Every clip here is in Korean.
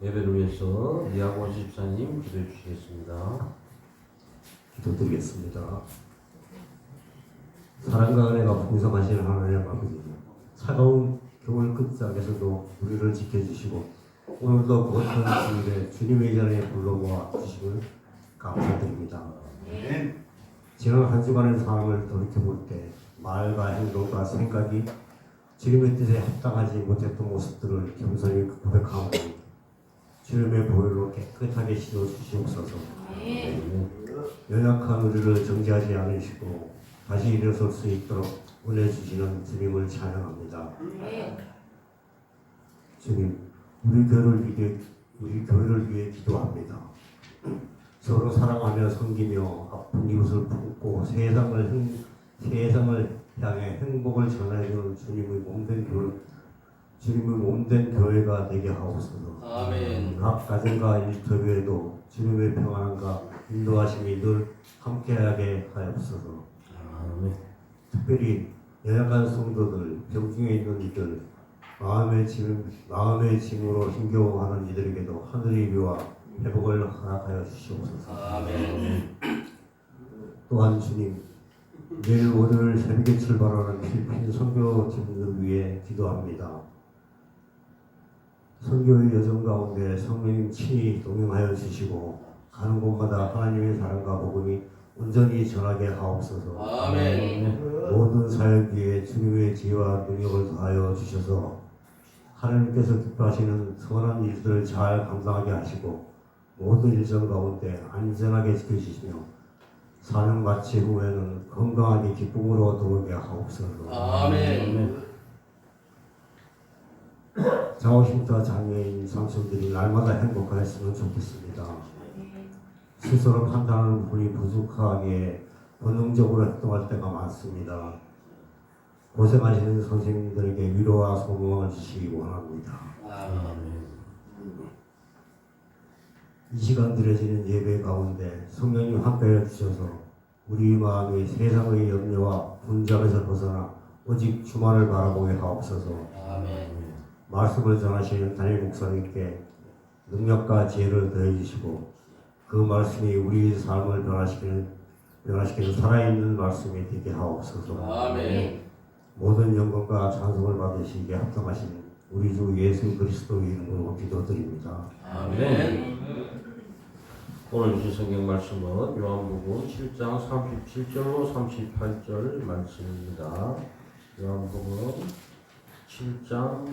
예배를 위해서 이하고 집사님 기도해 주시겠습니다. 기도드리겠습니다. 사랑과 은혜가 풍성하신 하나님 아버지, 차가운 겨울 끝자락에서도 우리를 지켜주시고 오늘도 거룩한 주일에 주님의 자리에 불러모아 주심을 감사드립니다. 지난 한 주간의 삶을 돌이켜볼 때 말과 행동과 생각이 주님의 뜻에 합당하지 못했던 모습들을 겸손히 고백하고 주님의 보혈로 깨끗하게 씻어 주시옵소서. 연약한 우리를 정죄하지 않으시고 다시 일어설 수 있도록 은혜 주시는 주님을 찬양합니다. 주님, 우리 교회를 위해 기도합니다. 서로 사랑하며 섬기며 아픈 이웃을 품고 세상을 향해 행복을 전해주는 주님의 몸된 교회가 되게 하옵소서. 아멘. 각 가정과 일터교회도 주님의 평안함과 인도하심이 늘 함께하게 하옵소서. 아멘. 특별히 연약한 성도들, 병중에 있는 이들, 마음의 짐으로 힘겨워하는 이들에게도 하늘의 위와 회복을 허락하여 주시옵소서. 아멘. 또한 주님, 내일 월요일 새벽에 출발하는 필리핀 선교팀을 위해 기도합니다. 선교의 여정 가운데 성령님 친히 동행하여 주시고 가는 곳마다 하나님의 사랑과 복음이 온전히 전하게 하옵소서. 아멘. 모든 사역 위에 주님의 지혜와 능력을 더하여 주셔서 하나님께서 기뻐하시는 선한 일들을 잘 감당하게 하시고 모든 일정 가운데 안전하게 지켜주시며 사명 마치 후에는 건강하게 기쁨으로 돌아오게 하옵소서. 아멘. 자오심과 장애인 삼촌들이 날마다 행복하였으면 좋겠습니다. 스스로 판단하는 분이 부족하게 본능적으로 행동할 때가 많습니다. 고생하시는 선생님들에게 위로와 소망을 주시기 원합니다. 아멘. 이 시간 드려지는 예배 가운데 성령님 함께해 주셔서 우리 마음이 세상의 염려와 분장에서 벗어나 오직 주만을 바라보게 하옵소서. 아멘. 말씀을 전하시는 담임 목사님께 능력과 지혜를 더해 주시고 그 말씀이 우리의 삶을 변화시키는 살아있는 말씀이 되게 하옵소서. 아멘. 모든 영광과 찬송을 받으시기에 합당하신 우리 주 예수 그리스도의 이름으로 기도드립니다. 아멘. 오늘 주신 성경 말씀은 요한복음 7장 37절로 38절 말씀입니다. 요한복음 7장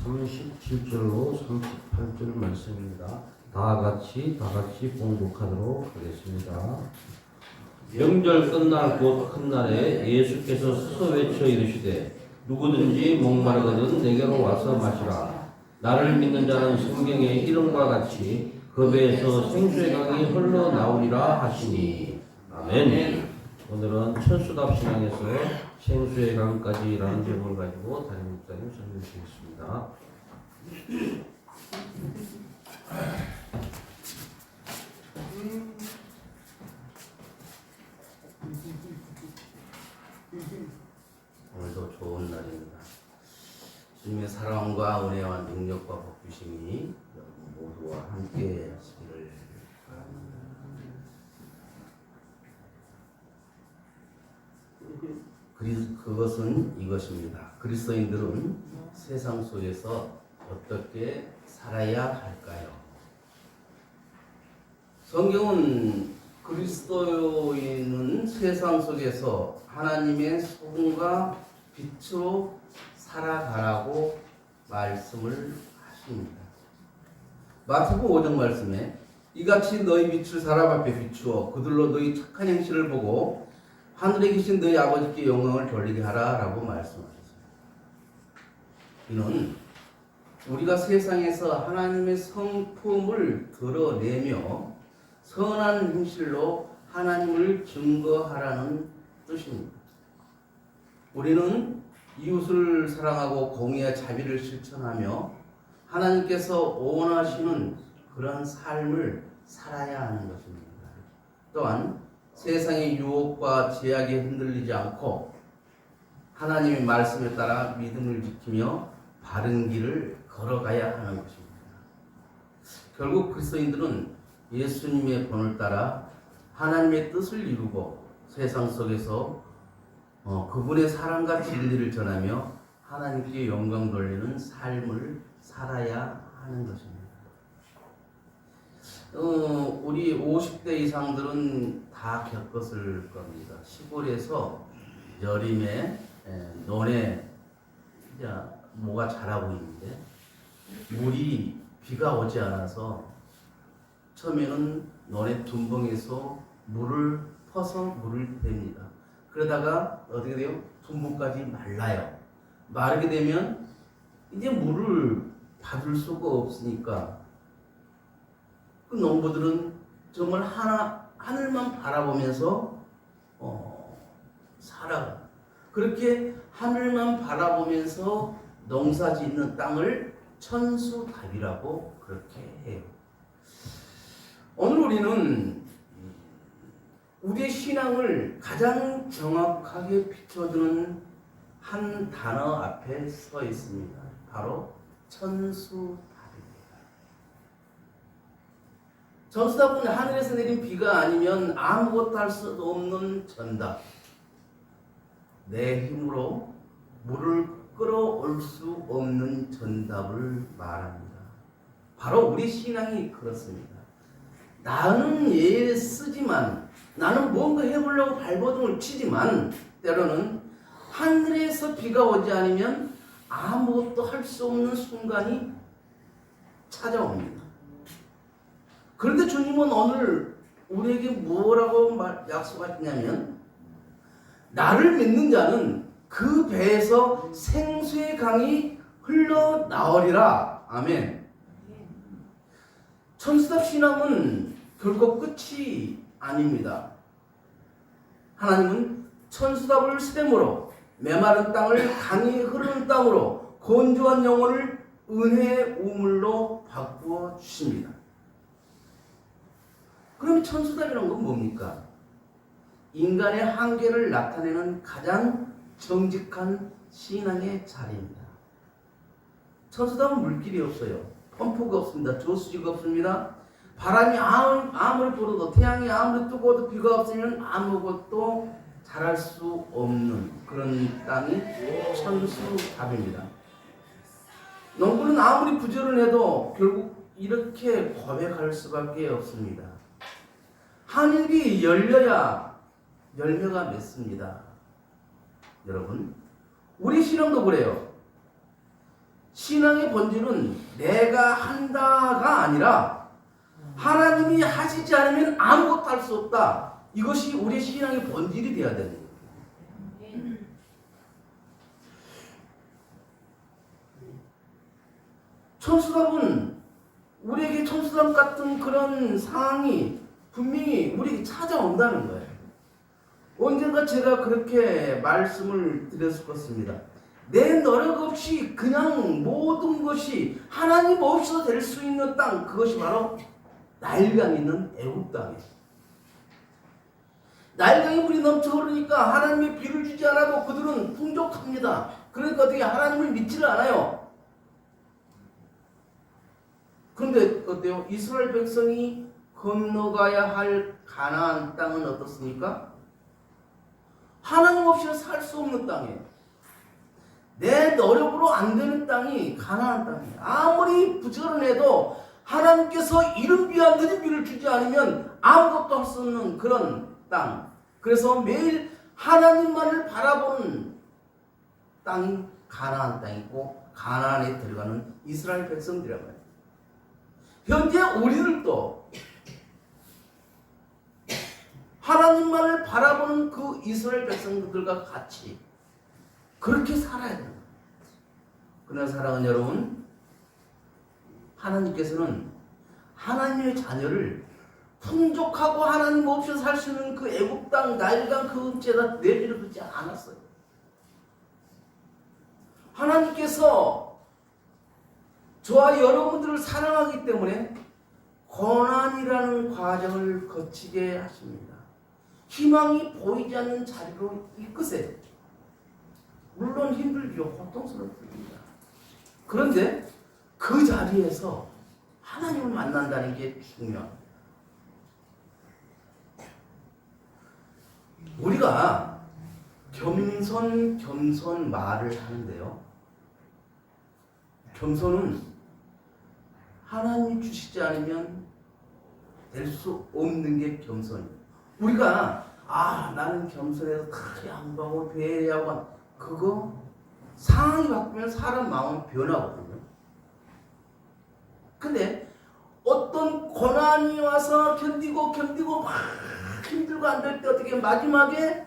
37절로 38절 말씀입니다. 다 같이 봉독하도록 하겠습니다. 명절 끝날 곧 큰 날에 예수께서 서서 외쳐 이르시되 누구든지 목마르거든 내게로 와서 마시라. 나를 믿는 자는 성경의 이름과 같이 그 배에서 생수의 강이 흘러나오리라 하시니. 아멘. 오늘은 천수답 신앙에서 생수의 강까지라는 제목을 가지고 담임 목사님 설명해 주시겠습니다. 오늘도 좋은 날입니다. 주님의 사랑과 은혜와 능력과 복주심이 여러분 모두와 함께 하시기를 바랍니다. 그것은 이것입니다. 그리스도인들은 세상 속에서 어떻게 살아야 할까요? 성경은 그리스도인은 세상 속에서 하나님의 소금과 빛으로 살아가라고 말씀을 하십니다. 마태복음 5장 말씀에 이같이 너희 빛을 사람 앞에 비추어 그들로 너희 착한 행실을 보고 하늘에 계신 너희 아버지께 영광을 돌리게 하라 라고 말씀하셨습니다. 이는 우리가 세상에서 하나님의 성품을 드러내며 선한 행실로 하나님을 증거하라는 뜻입니다. 우리는 이웃을 사랑하고 공의와 자비를 실천하며 하나님께서 원하시는 그런 삶을 살아야 하는 것입니다. 또한 세상의 유혹과 제약에 흔들리지 않고 하나님의 말씀에 따라 믿음을 지키며 바른 길을 걸어가야 하는 것입니다. 결국 그리스도인들은 예수님의 본을 따라 하나님의 뜻을 이루고 세상 속에서 그분의 사랑과 진리를 전하며 하나님께 영광 돌리는 삶을 살아야 하는 것입니다. 우리 50대 이상들은 다 겪었을 겁니다. 시골에서 여름에 논에 뭐가 자라고 있는데 비가 오지 않아서 처음에는 논의 둔벙에서 물을 퍼서 물을 댑니다. 그러다가 어떻게 돼요? 둔벙까지 말라요. 마르게 되면 이제 물을 받을 수가 없으니까 그 농부들은 정말 하늘만 바라보면서 살아가. 그렇게 하늘만 바라보면서 농사 짓는 땅을 천수답이라고 그렇게 해요. 오늘 우리는 우리의 신앙을 가장 정확하게 비춰주는 한 단어 앞에 서 있습니다. 바로 천수답입니다. 천수답은 하늘에서 내린 비가 아니면 아무것도 할 수 없는 전답. 내 힘으로 물을 끌어올 수 없는 전답을 말합니다. 바로 우리 신앙이 그렇습니다. 나는 애쓰지만, 나는 뭔가 해보려고 발버둥을 치지만 때로는 하늘에서 비가 오지 않으면 아무것도 할 수 없는 순간이 찾아옵니다. 그런데 주님은 오늘 우리에게 뭐라고 약속하시냐면, 나를 믿는 자는 그 배에서 생수의 강이 흘러나오리라. 아멘. 천수답 신앙은 결코 끝이 아닙니다. 하나님은 천수답을 샘으로 메마른 땅을 강이 흐르는 땅으로 건조한 영혼을 은혜의 우물로 바꾸어 주십니다. 그럼 천수답이란 건 뭡니까? 인간의 한계를 나타내는 가장 정직한 신앙의 자리입니다. 천수답은 물길이 없어요. 펌프가 없습니다. 저수지가 없습니다. 바람이 아무리 불어도, 태양이 아무리 뜨거워도 비가 없으면 아무것도 자랄 수 없는 그런 땅이 천수답입니다. 농부는 아무리 부지런을 해도 결국 이렇게 고백할 수밖에 없습니다. 하늘이 열려야 열매가 맺습니다. 여러분, 우리 신앙도 그래요. 신앙의 본질은 내가 한다가 아니라 하나님이 하시지 않으면 아무것도 할 수 없다. 이것이 우리 신앙의 본질이 되어야 되는 거예요. 천수답은 우리에게 천수답 같은 그런 상황이 분명히 우리에게 찾아온다는 거예요. 언젠가 제가 그렇게 말씀을 드렸을 것입니다. 내 노력 없이 그냥 모든 것이 하나님 없이도 될 수 있는 땅, 그것이 바로 나일강이 있는 애굽 땅이에요. 나일강이 물이 넘쳐 흐르니까 하나님이 비를 주지 않아도 그들은 풍족합니다. 그러니까 어떻게 하나님을 믿지를 않아요. 그런데 어때요? 이스라엘 백성이 건너가야 할 가나안 땅은 어떻습니까? 하나님 없이는 살 수 없는 땅이에요. 내 노력으로 안 되는 땅이 가나안 땅이에요. 아무리 부지런해도 하나님께서 이른 비와 느린 비를 주지 않으면 아무것도 할 수 없는 그런 땅. 그래서 매일 하나님만을 바라보는 땅이 가나안 땅이고 가나안에 들어가는 이스라엘 백성들이라고 해요. 현재 우리들도 하나님만을 바라보는 그 이스라엘 백성들과 같이 그렇게 살아야 됩니다. 그러나 사랑하는 여러분, 하나님께서는 하나님의 자녀를 풍족하고 하나님 없이 살 수 있는 그 애굽 땅, 나일강 그 음체에다 내버려 두지 않았어요. 하나님께서 저와 여러분들을 사랑하기 때문에 고난이라는 과정을 거치게 하십니다. 희망이 보이지 않는 자리로 이끄세요. 물론 힘들죠. 고통스럽습니다. 그런데 그 자리에서 하나님을 만난다는 게 중요합니다. 우리가 겸손 말을 하는데요. 겸손은 하나님이 주시지 않으면 될 수 없는 게 겸손이에요. 우리가 나는 겸손해서 다 양보하고 배려하고 그거 상황이 바뀌면 사람 마음은 변하거든요. 근데 어떤 고난이 와서 견디고 막 힘들고 안 될 때 어떻게 마지막에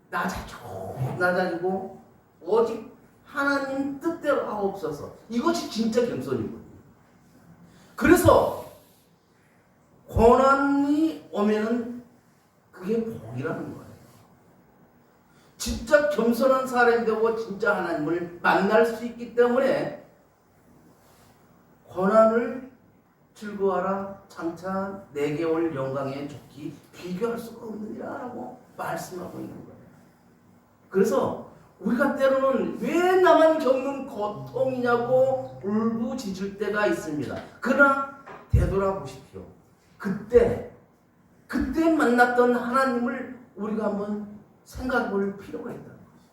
낮아지고 오직 하나님 뜻대로 하옵소서. 이것이 진짜 겸손이거든요. 그래서 고난이 오면은 그게 복이라는 거예요. 진짜 겸손한 사람이 되고 진짜 하나님을 만날 수 있기 때문에 고난을 즐거워하라 장차 내게 올 영광에 좋기 비교할 수가 없느니라라고 말씀하고 있는 거예요. 그래서 우리가 때로는 왜 나만 겪는 고통이냐고 울부짖을 때가 있습니다. 그러나 되돌아보십시오. 그때 만났던 하나님을 우리가 한번 생각해 볼 필요가 있다는 것이죠.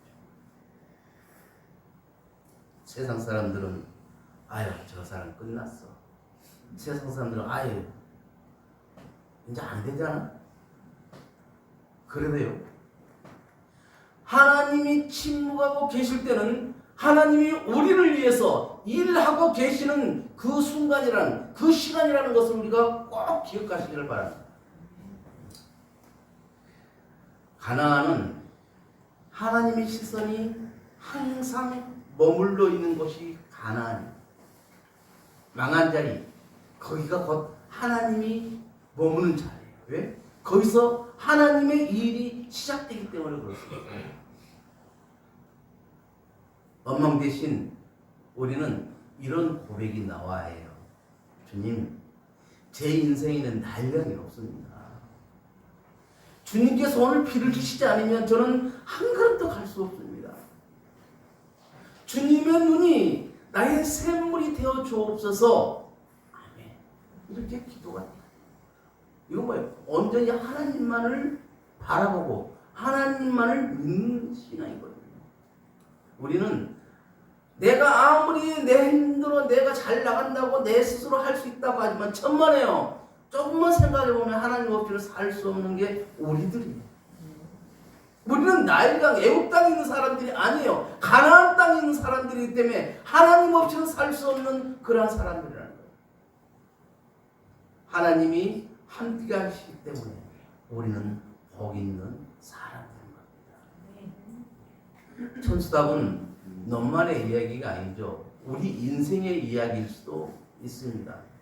세상 사람들은 저 사람 끝났어. 세상 사람들은 이제 안 되잖아. 그래도요. 하나님이 침묵하고 계실 때는 하나님이 우리를 위해서 일하고 계시는 그 순간이라는 그 시간이라는 것을 우리가 꼭 기억하시기를 바랍니다. 가나안은 하나님의 시선이 항상 머물러 있는 곳이 가나안입니다. 망한 자리, 거기가 곧 하나님이 머무는 자리예요. 왜? 거기서 하나님의 일이 시작되기 때문에 그렇습니다. 엄망 대신 우리는 이런 고백이 나와야 해요. 주님, 제 인생에는 날량이 없습니다. 주님께서 오늘 비를 주시지 않으면 저는 한 걸음도 갈 수 없습니다. 주님의 눈이 나의 샘물이 되어 주옵소서. 아멘. 이렇게 기도가 돼요. 이건 뭐예요? 온전히 하나님만을 바라보고 하나님만을 믿는 신앙이거든요. 우리는 내가 아무리 내 힘들어 내가 잘 나간다고 내 스스로 할 수 있다고 하지만 천만에요. 조금만 생각해보면 하나님 없이는 살 수 없는 게 우리들이에요. 우리는 나일강 애국 땅에 있는 사람들이 아니에요. 가나안 땅에 있는 사람들이기 때문에 하나님 없이는 살 수 없는 그러한 사람들이라는 거예요. 하나님이 함께 하시기 때문에 우리는 복 있는 사람들인 겁니다. 천수답은 너만의 이야기가 아니죠. 우리 인생의 이야기일 수도 있습니다.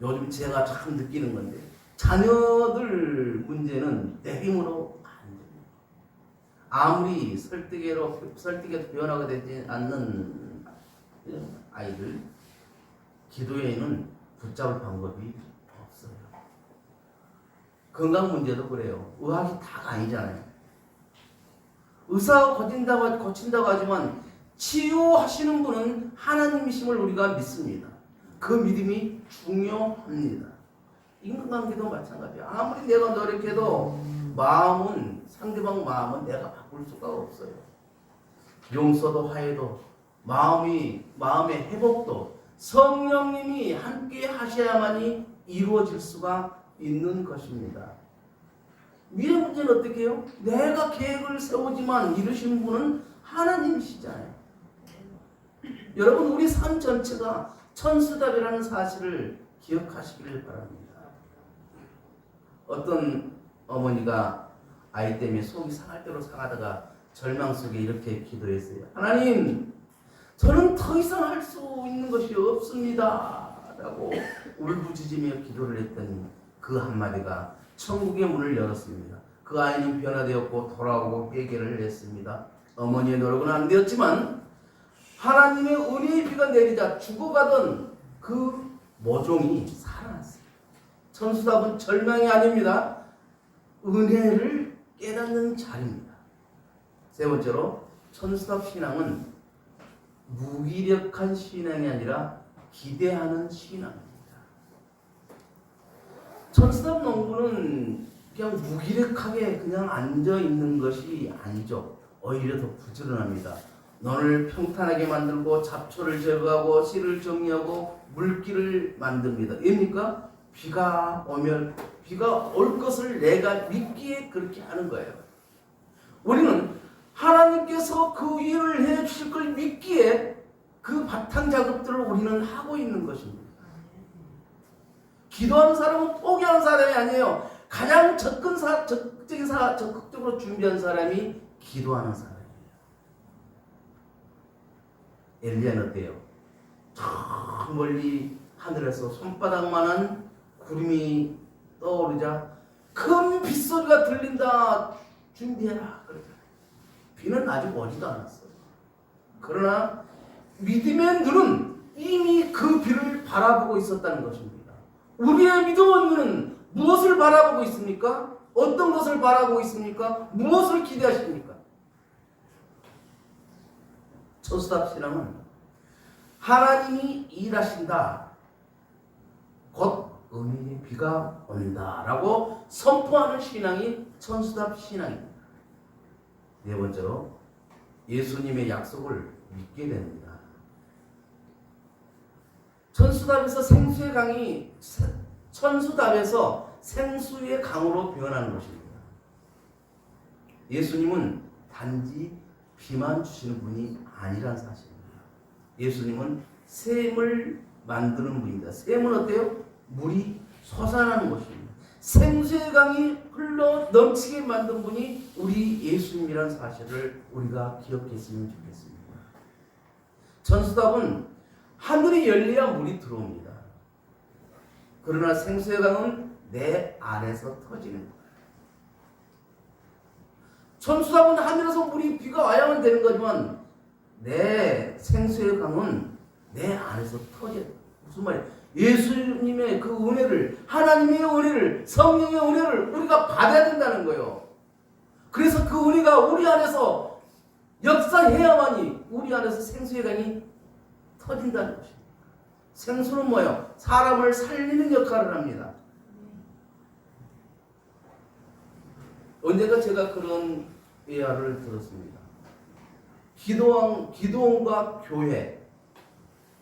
요즘 제가 참 느끼는 건데 자녀들 문제는 내 힘으로 안 됩니다. 아무리 설득에 변화가 되지 않는 아이들 기도에는 붙잡을 방법이 없어요. 건강 문제도 그래요. 의학이 다가 아니잖아요. 의사가 고친다고 하지만 치유하시는 분은 하나님이심을 우리가 믿습니다. 그 믿음이 중요합니다. 인간관계도 마찬가지예요. 아무리 내가 노력해도 상대방 마음은 내가 바꿀 수가 없어요. 용서도 화해도 마음의 회복도 성령님이 함께 하셔야만이 이루어질 수가 있는 것입니다. 미래 문제는 어떻게 해요? 내가 계획을 세우지만 이루신 분은 하나님이시잖아요. 여러분 우리 삶 전체가 천수답이라는 사실을 기억하시기를 바랍니다. 어떤 어머니가 아이 때문에 속이 상할 대로 상하다가 절망 속에 이렇게 기도했어요. 하나님, 저는 더 이상 할 수 있는 것이 없습니다. 라고 울부짖으며 기도를 했더니 그 한마디가 천국의 문을 열었습니다. 그 아이는 변화되었고 돌아오고 회개를 했습니다. 어머니의 노력은 안 되었지만 하나님의 은혜의 비가 내리자 죽어가던 그 모종이 살아났어요. 천수답은 절망이 아닙니다. 은혜를 깨닫는 자리입니다. 세 번째로 천수답 신앙은 무기력한 신앙이 아니라 기대하는 신앙입니다. 천수답 농부는 그냥 무기력하게 그냥 앉아 있는 것이 아니죠. 오히려 더 부지런합니다. 논을 평탄하게 만들고 잡초를 제거하고 씨를 정리하고 물기를 만듭니다. 왜입니까? 비가 오면 비가 올 것을 내가 믿기에 그렇게 하는 거예요. 우리는 하나님께서 그 일을 해 주실 걸 믿기에 그 바탕 작업들을 우리는 하고 있는 것입니다. 기도하는 사람은 포기하는 사람이 아니에요. 가장 적극적으로 준비한 사람이 기도하는 사람이에요. 엘리야는 어때요? 저 멀리 하늘에서 손바닥만한 구름이 떠오르자 큰 빗소리가 들린다. 준비해라. 그러잖아요. 비는 아직 오지도 않았어요. 그러나 믿음의 눈은 이미 그 비를 바라보고 있었다는 것입니다. 우리의 믿음의 눈은 무엇을 바라보고 있습니까? 어떤 것을 바라보고 있습니까? 무엇을 기대하십니까? 천수답 신앙은 하나님이 일하신다. 곧 은혜의 비가 온다라고 선포하는 신앙이 천수답 신앙입니다. 네 번째로 예수님의 약속을 믿게 됩니다. 천수답에서 생수의 강이 천수답에서 생수의 강으로 변하는 것입니다. 예수님은 단지 비만 주시는 분이 아니란 사실입니다. 예수님은 샘을 만드는 분입니다. 샘은 어때요? 물이 솟아나는 것입니다. 생수의 강이 흘러 넘치게 만든 분이 우리 예수님이라는 사실을 우리가 기억했으면 좋겠습니다. 천수답은 하늘이 열려야 물이 들어옵니다. 그러나 생수의 강은 내 안에서 터지는 거예요. 천수답은 하늘에서 물이 비가 와야만 되는 거지만 내 생수의 강은 내 안에서 터져요. 무슨 말이에요? 예수님의 그 은혜를, 하나님의 은혜를, 성령의 은혜를 우리가 받아야 된다는 거예요. 그래서 그 은혜가 우리 안에서 역사해야만이 우리 안에서 생수의 강이 터진다는 것입니다. 생수는 뭐예요? 사람을 살리는 역할을 합니다. 언젠가 제가 그런 예화를 들었습니다. 기도원과 교회,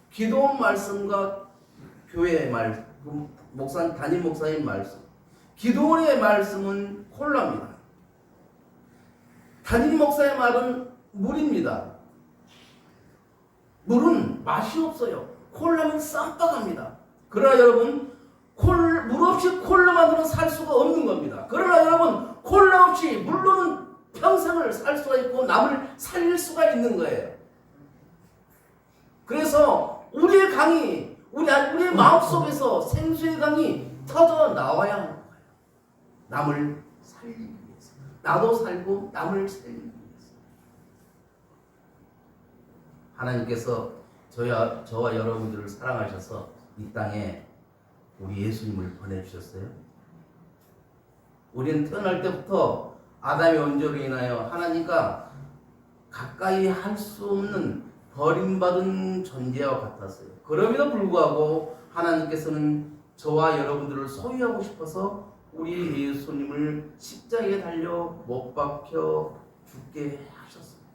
기도원 말씀과 교회의 말씀, 담임 목사님 말씀. 기도원의 말씀은 콜라입니다. 담임 목사의 말은 물입니다. 물은 맛이 없어요. 콜라는 쌈박합니다. 그러나 여러분, 물 없이 콜라만으로는 살 수가 없는 겁니다. 그러나 여러분, 콜라 없이 물로는 평생을 살 수가 있고 남을 살릴 수가 있는 거예요. 그래서 우리의 강이, 우리의 마음속에서 생수의 강이 터져 나와야 하는 거예요. 남을 살리기 위해서. 나도 살고 남을 살리기 위해서. 하나님께서 저와 여러분들을 사랑하셔서 이 땅에 우리 예수님을 보내주셨어요. 우리는 태어날 때부터 아담의 원죄로 인하여 하나님과 가까이 할 수 없는 버림받은 존재와 같았어요. 그럼에도 불구하고 하나님께서는 저와 여러분들을 소유하고 싶어서 우리 예수님을 십자가에 달려 못 박혀 죽게 하셨습니다.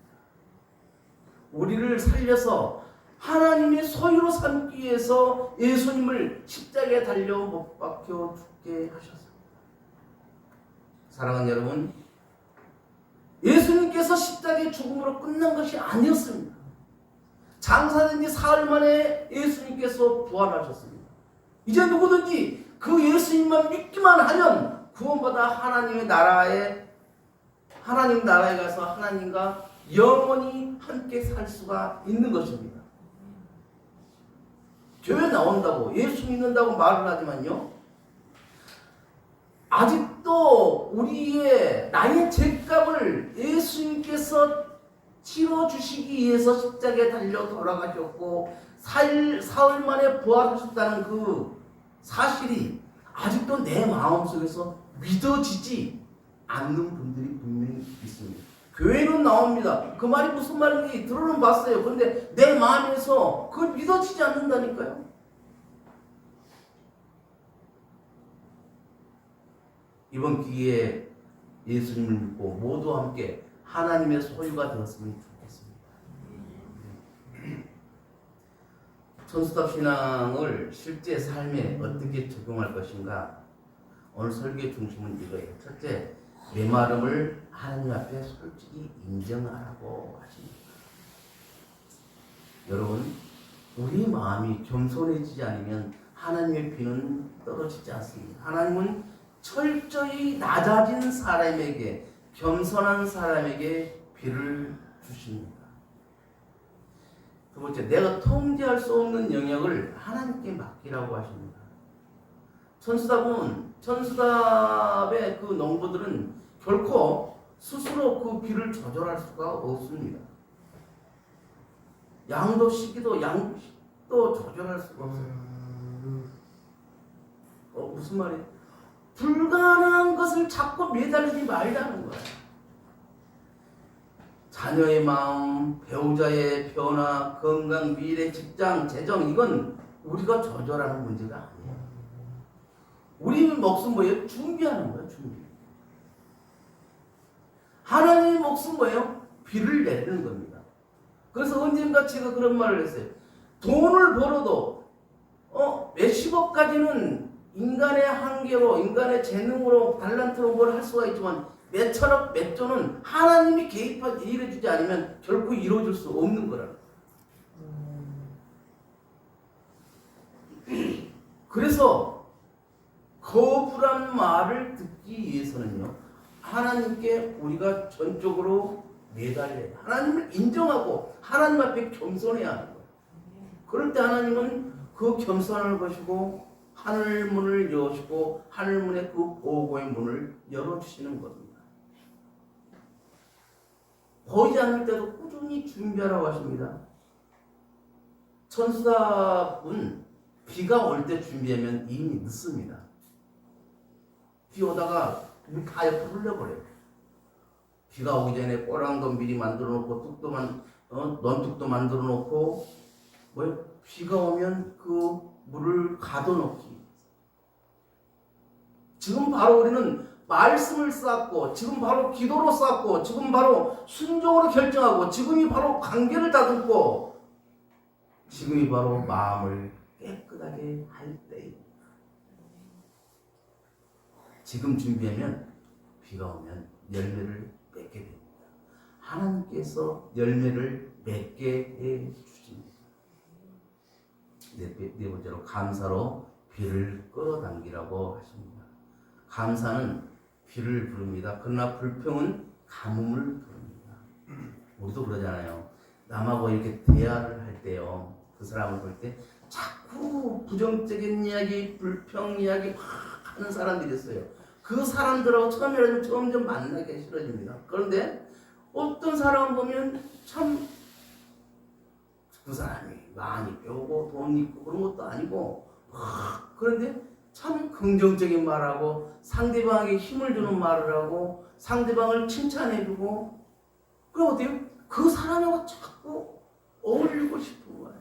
우리를 살려서 하나님의 소유로 삼기 위해서 예수님을 십자가에 달려 못 박혀 죽게 하셨습니다. 사랑하는 여러분, 예수님께서 십자가의 죽음으로 끝난 것이 아니었습니다. 장사된 지 사흘 만에 예수님께서 부활하셨습니다. 이제 누구든지 그 예수님만 믿기만 하면 구원받아 하나님 나라에 가서 하나님과 영원히 함께 살 수가 있는 것입니다. 교회 나온다고 예수 믿는다고 말을 하지만요, 아직도 나의 죄값을 예수님께서 치러주시기 위해서 십자가에 달려 돌아가셨고 사흘 만에 부활하셨다는 그 사실이 아직도 내 마음속에서 믿어지지 않는 분들이 분명히 있습니다. 교회는 나옵니다. 그 말이 무슨 말인지 들어는 봤어요. 그런데 내 마음에서 그걸 믿어지지 않는다니까요. 이번 기회에 예수님을 믿고 모두 함께 하나님의 소유가 되었으면 좋겠습니다. 천수답 신앙을 실제 삶에 어떻게 적용할 것인가? 오늘 설교의 중심은 이거예요. 첫째, 메마름을 하나님 앞에 솔직히 인정하라고 하십니다. 여러분, 우리 마음이 겸손해지지 않으면 하나님의 비는 떨어지지 않습니다. 하나님은 철저히 낮아진 사람에게, 겸손한 사람에게 비를 주십니다. 두 번째, 내가 통제할 수 없는 영역을 하나님께 맡기라고 하십니다. 천수답의 그 농부들은 결코 스스로 그 비를 조절할 수가 없습니다. 양도 시기도 양도 조절할 수가 없어요. 무슨 말이에요? 불가능한 것을 자꾸 매달리지 말라는 거예요. 자녀의 마음, 배우자의 변화, 건강, 미래, 직장, 재정, 이건 우리가 조절하는 문제가 아니에요. 우리 몫은 뭐예요? 준비하는 거예요. 준비. 하나님의 몫은 뭐예요? 비를 내리는 겁니다. 그래서 언젠가 제가 그런 말을 했어요. 돈을 벌어도 몇십억까지는 인간의 한계로, 인간의 재능으로, 달란트로 뭘 할 수가 있지만 몇 천억, 몇 조는 하나님이 개입하지 일해주지 않으면 결코 이루어질 수 없는 거라는 거예요. 그래서 거부란 말을 듣기 위해서는요, 하나님께 우리가 전적으로 매달려야 돼요. 하나님을 인정하고 하나님 앞에 겸손해야 하는 거예요. 그럴 때 하나님은 그 겸손을 보시고 하늘 문을 여시고 하늘 문의 그 보호의 문을 열어주시는 겁니다. 보이지 않을 때도 꾸준히 준비하라고 하십니다. 천수답은 비가 올 때 준비하면 이미 늦습니다. 비 오다가 다 옆으로 흘려버려요. 비가 오기 전에 꼬랑도 미리 만들어 놓고 논둑도 만들어 놓고 비가 오면 그 물을 가둬놓기. 지금 바로 우리는 말씀을 쌓고, 지금 바로 기도로 쌓고, 지금 바로 순종으로 결정하고, 지금이 바로 관계를 다듬고, 지금이 바로 마음을 깨끗하게 할 때입니다. 지금 준비하면 비가 오면 열매를 맺게 됩니다. 하나님께서 열매를 맺게 해 주십니다. 네 번째로 감사로 비를 끌어당기라고 하십니다. 감사는 비를 부릅니다. 그러나 불평은 가뭄을 부릅니다. 우리도 그러잖아요. 남하고 이렇게 대화를 할 때요, 그 사람을 볼 때 자꾸 부정적인 이야기, 불평 이야기 막 하는 사람들이 있어요. 그 사람들하고 처음에는 점점 만나기 싫어집니다. 그런데 어떤 사람 보면 참 그 사람이 많이 배우고 돈 있고 그런 것도 아니고 그런데 참 긍정적인 말하고 상대방에게 힘을 주는 말을 하고 상대방을 칭찬해주고 그럼 어때요? 그 사람하고 자꾸 어울리고 싶은 거예요.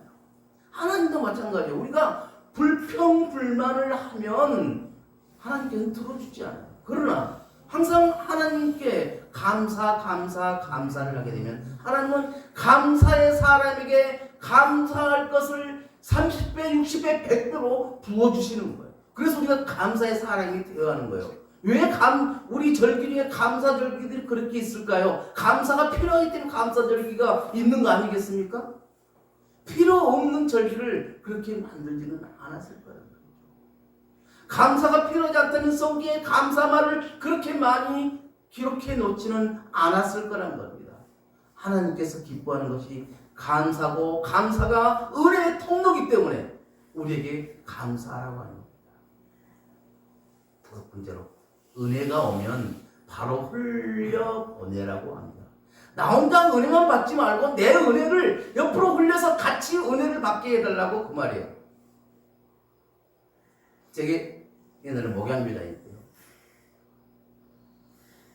하나님도 마찬가지예요. 우리가 불평불만을 하면 하나님께서는 들어주지 않아요. 그러나 항상 하나님께 감사를 하게 되면 하나님은 감사의 사람에게 감사할 것을 30배, 60배, 100배로 부어주시는 거예요. 그래서 우리가 감사의 사람이 되어야 하는 거예요. 왜 우리 절기 중에 감사 절기들이 그렇게 있을까요? 감사가 필요하기 때문에 감사 절기가 있는 거 아니겠습니까? 필요 없는 절기를 그렇게 만들지는 않았을 거예요. 감사가 필요하지 않다면 성경에 감사말을 그렇게 많이 기록해 놓지는 않았을 거란 겁니다. 하나님께서 기뻐하는 것이 감사고 감사가 은혜의 통로이기 때문에 우리에게 감사하라고 하는 겁니다. 다섯 번째로 은혜가 오면 바로 흘려보내라고 합니다. 나 혼자 은혜만 받지 말고 내 은혜를 옆으로 흘려서 같이 은혜를 받게 해달라고 그 말이에요. 제게 옛날에 목양비가 있고요.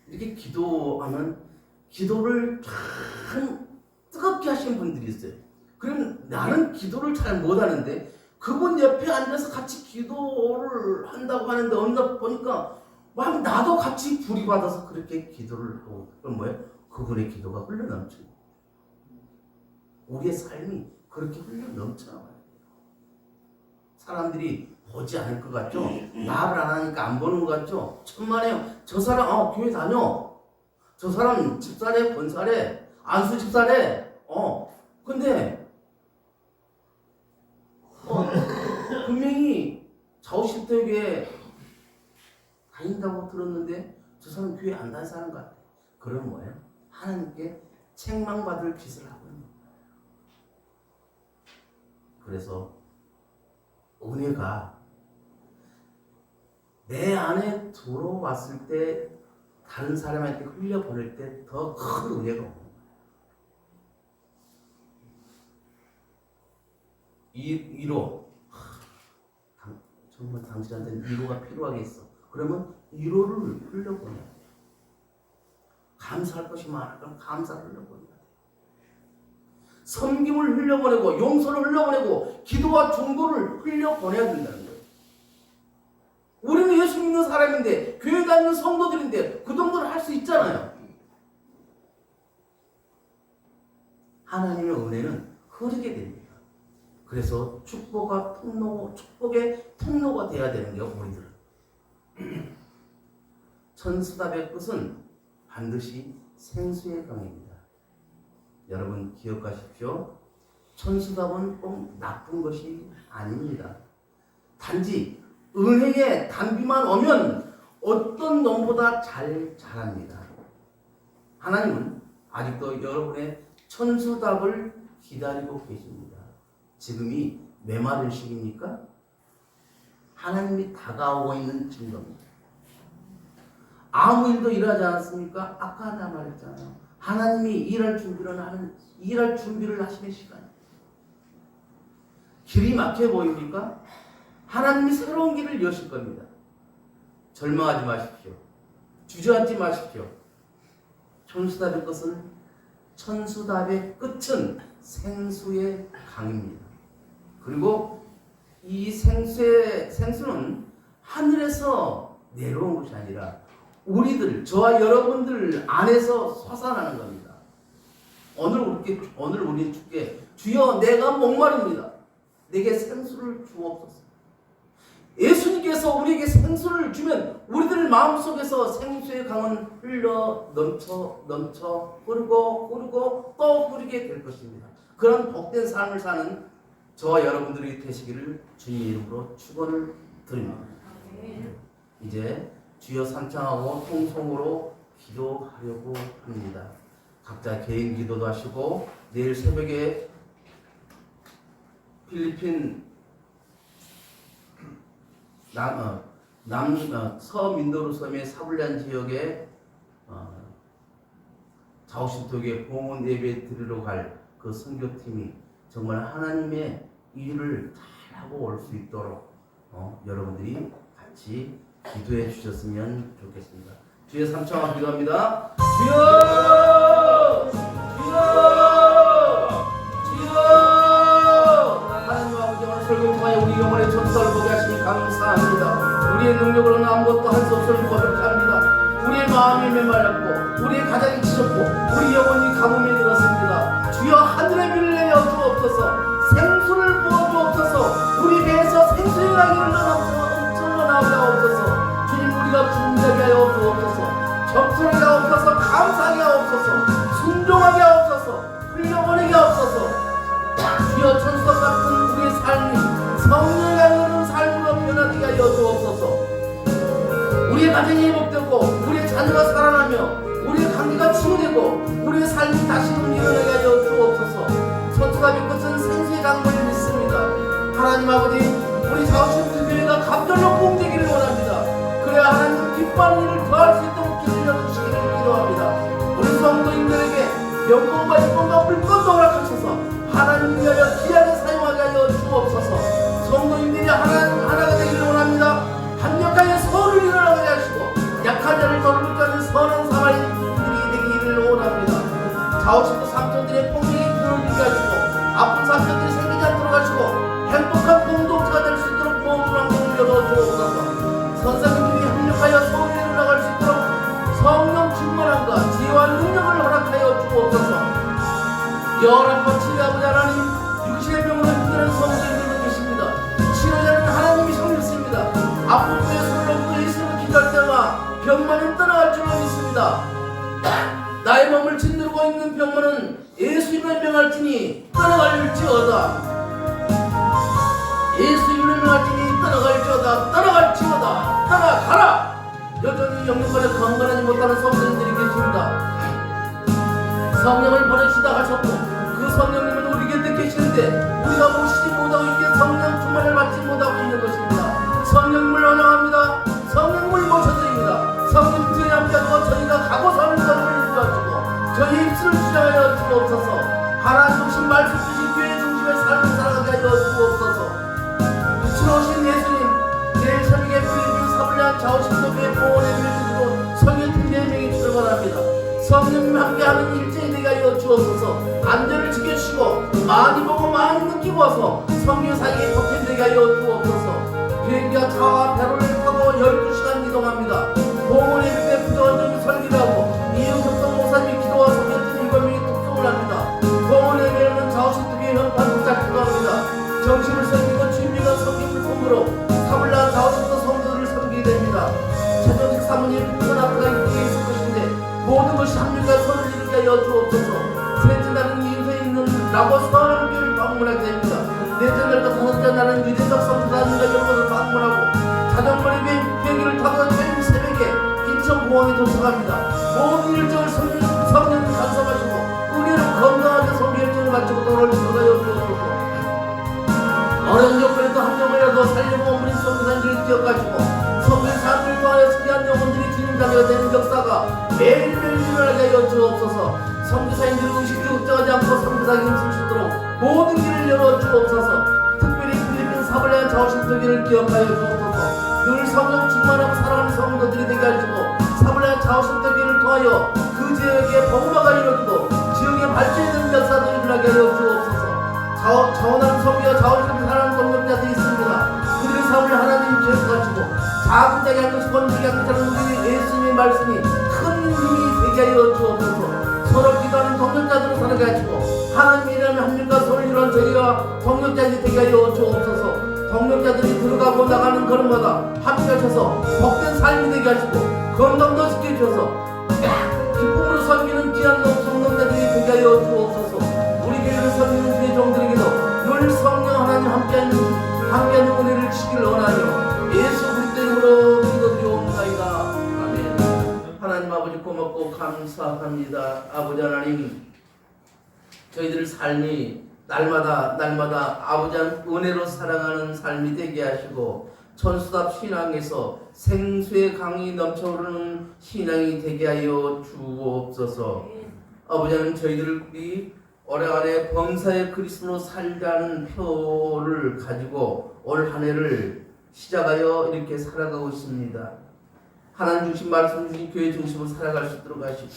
이렇게 기도하면 기도를 참 뜨겁게 하시는 분들이 있어요. 그럼 나는 기도를 잘 못하는데 그분 옆에 앉아서 같이 기도를 한다고 하는데 어느 날 보니까 막 나도 같이 불이 받아서 그렇게 기도를 하고, 그럼 뭐예요? 그분의 기도가 흘러넘쳐요. 우리의 삶이 그렇게 흘러넘쳐나와요. 사람들이 보지 않을 것 같죠? 말을 안 하니까 안 보는 것 같죠? 천만에요. 저 사람 교회 다녀. 저 사람 집사래, 권사래, 안수 집사래. 근데 분명히 좌우실대교회 다닌다고 들었는데 저 사람 교회 안 다니는 사람 같아. 그럼 뭐예요? 하나님께 책망받을 짓을 하고 있는 거예요. 그래서 은혜가 내 안에 들어왔을 때 다른 사람한테 흘려보낼 때 더 큰 은혜가 오는 거예요. 위로. 정말 당신한테는 위로가 필요하겠어. 그러면 위로를 흘려보내야 돼요. 감사할 것이 많아. 그럼 감사를 흘려보내야 돼요. 섬김을 흘려보내고 용서를 흘려보내고 기도와 중보를 흘려보내야 된다는 거예요. 우리는 예수 믿는 사람인데 교회 다니는 성도들인데 그 정도는 할 수 있잖아요. 하나님의 은혜는 흐르게 됩니다. 그래서 축복의 통로가 돼야 되는 게 우리들은. 천수답의 끝은 반드시 생수의 강입니다. 여러분 기억하십시오. 천수답은 꼭 나쁜 것이 아닙니다. 단지 은혜의 단비만 오면 어떤 놈보다 잘 자랍니다. 하나님은 아직도 여러분의 천수답을 기다리고 계십니다. 지금이 메마른 시기입니까? 하나님이 다가오고 있는 증거입니다. 아무 일도 일하지 않았습니까? 아까 나 말했잖아요. 하나님이 일할 준비를 하시는 시간입니다. 길이 막혀 보입니까? 하나님이 새로운 길을 여실 겁니다. 절망하지 마십시오. 주저앉지 마십시오. 천수답의 끝은 생수의 강입니다. 그리고 이 생수는 하늘에서 내려온 것이 아니라 저와 여러분들 안에서 솟아나는 겁니다. 오늘 우리는 주께 주여 내가 목마릅니다. 내게 생수를 주옵소서. 예수님께서 우리에게 생수를 주면 우리들 마음속에서 생수의 강은 흘러 넘쳐 흐르고 또 흐르게 될 것입니다. 그런 복된 삶을 사는 저와 여러분들이 되시기를 주님의 이름으로 축원을 드립니다. 이제 주여 삼창하고 통성으로 기도하려고 합니다. 각자 개인 기도도 하시고 내일 새벽에 필리핀 서민도르 섬의 사불란 지역에 자오신토교회 봉헌 예배 드리러 갈 그 선교팀이 정말 하나님의 일을 잘하고 올 수 있도록 여러분들이 같이 기도해 주셨으면 좋겠습니다. 주여 삼창하고 기도합니다. 주여! 하나님 아버지 오늘 설교를 통하여 우리 영혼의 전사를 보게 하시니 감사합니다. 우리의 능력으로는 아무것도 할 수 없음을 고백합니다. 우리의 마음이 메말랐고 우리의 가정이 지쳤고 우리 영혼이 가뭄에 들었습니다. 주여 하늘의 비를 내려 주옵소서. 생수를 부어 주옵소서. 우리 배에서 생수의 강이 흘러나오게 하옵소서. 주님 우리가 준비하게 하여 주옵소서. 적절하게 하옵소서. 감사하게 하옵소서. 순종하게 하옵소서. 흘려보내게 하옵소서. 주여 천수석 같은 우리의 삶이 성령의 흐르는 삶으로 변화되게 하여 주옵소서. 우리의 가정이 회복되고 우리의 자녀가 살아나며 우리의 관계가 치유되고 우리의 삶이 다시 일어나게 하여 주옵소서. 천수답의 끝은 생수의 강물을 믿습니다. 하나님 아버지 우리 자우신 교회가 갑절로 뽕되기를 원합니다. 그래야 하나님 기뻐하는 일을 더할 수 있도록 길을 열어주시기를 기도합니다. 우리 성도인들에게 영광과 기쁨과 불꽃도 허락하셔서 하나님 위하여 귀하게 사용하게 하여 주옵소서. 성도인들이 하나가 되기를 원합니다. 강력하게 서로를 일어나게 하시고 약한 자를 더럽게 하는 선한 사마리인들이 되기를 원합니다. 주옵소서. 선생님들이 합력하여 서울에 올라갈 수 있도록 성령 충만함과 지혜와 능력을 허락하여 주옵소서. 열악과 치료하고자 하나님, 육신의 병으로 힘드는 성도님들도 계십니다. 치료자는 하나님이 성령이십니다. 아픈 때에 손을 얹고 예수님을 기도할 때마다 병만은 떠나갈 줄로 믿습니다. 나의 몸을 짓누르고 있는 병만은 예수님을 명할지니 떠나갈지어다. 예수님을 명할지니 떠나갈지어다. 떠나갈지어다. 떠나가라. 여전히 영육간에 건강하지 못하는 성도님들이 계십니다. 성령을 보내시다 하셨고 그 성령님은 우리 곁에 계시는데 우리가 모시지 못하고 있기에 성령 충만을 받지 못하고 있는 것입니다. 성령님을 환영합니다. 성령님을 모셔드립니다. 성령 뒤에 함께하고 저희가 가고 사는 것을 인도하시고 저희 입술을 주장하여 주옵소서. 하나님 중심 말씀 주신 교회 중심의 삶을 살아가게 하여 주옵소서. 육체로 오신 예수님, 내일 새벽에 필리핀 사블리안 좌우신도교회 보원의 묘지로 성령팀 4명이 출발합니다. 성령님 함께하는 일정이 되게 하여 주옵소서. 안전을 지켜주시고 많이 보고 많이 느끼고 와서 성령 사역에 보탬되게 하여 주옵소서. 비행기와 차와 배로를 타고 12시간 이동합니다. 보원의 묘지에 부정원정이 설계를 하고 이영석동 목사님이 기도와 성령팀 7명이 특송을 합니다. 보원의 묘지는 좌우신도교회 현판 부탁기도 합니다. 정신을 섬기고 주님과 성령을 품으로 사블리안 좌우신도 성도들을 섬기게 됩니다. 최종식 사모님 풍선아트가 이쪽에 있을 것인데 모든 것이 합력과 손을 이루게 하여 주옵소서. 셋째 날은 이웃에 있는 라고스 하나님교회를 방문하게 됩니다. 넷째 날과 다섯째 날은 유대적 성사님과 연못을 방문하고 자전거에 비행기를 타고 내일 새벽에 인천공항에 도착합니다. 모든 일정을 성령님 간섭하시고 은혜로 건강하게 성비 일정을 마치고 돌아올 수 있어요 주옵소서. 어려운 여건에도 한 명이라도 살려고 머무린 성교사님들을 기억하시고 성교의 사람들을 통하여 특이한 영혼들이 주님 자녀가 되는 역사가 매일매일 일어나게 하여 주옵소서. 성교사님들이 의식이 걱정하지 않고 성교사에게 힘쓸 수 있도록 모든 길을 열어 주옵소서. 특별히 필리핀 사블리안 좌우신도교를 기억하여 주옵소서. 늘 성령 충만하고 사랑하는 성도들이 되게 하시고 사블리안 좌우신도교를 통하여 그 지역에 복마가 이루어지고 지역에 발전되는 역사도 일어나게 하여 주옵소서. 자원하는 성비와 자원하는 사랑하는 동력자들이 있습니다. 그들의 삶을 하나님 기억하시고 작은 자기 한 것이 번지게 한 것처럼 우리 예수님의 말씀이 큰 힘이 되게 하여 주옵소서. 서로 기도하는 동력자들을 살게 하시고 하나님의 이름을 합력과 손을 이루는 저희가 동력자들이 되게 하여 주옵소서. 동력자들이 들어가고 나가는 걸음마다 함께하셔서 복된 삶이 되게 하시고 건강도 지켜주셔서 기쁨으로 섬기는 귀한 성령자들이 되게 하여 주옵소서. 우리 교회를 섬기는 주의 종들에게도 늘 성령 하나님 함께하는 은혜를 주시길 원하며 예수 그리스도 이름으로 기도드리옵나이다. 아멘. 하나님 아버지 고맙고 감사합니다. 아버지 하나님, 저희들 삶이 날마다 아버지 하나님 은혜로 사랑하는 삶이 되게 하시고 천수답 신앙에서 생수의 강이 넘쳐오르는 신앙이 되게 하여 주옵소서. 아버지 하나님, 저희들이 올해 안에 범사의 그리스도로 살자는 표를 가지고 올 한 해를 시작하여 이렇게 살아가고 있습니다. 하나님 중심 말씀 주신 교회 중심으로 살아갈 수 있도록 하시고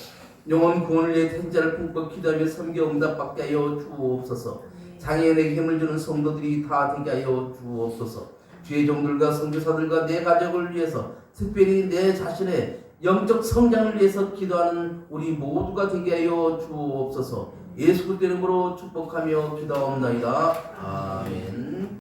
영혼 구원을 위해 텐자를 품고 기도하며 섬겨 응답받게 하여 주옵소서. 장애인에게 힘을 주는 성도들이 다 되게 하여 주옵소서. 주의 종들과 선교사들과 내 가족을 위해서 특별히 내 자신의 영적 성장을 위해서 기도하는 우리 모두가 되게 하여 주옵소서. 예수 그리스도 이름으로 축복하며 기도하옵나이다. 아멘.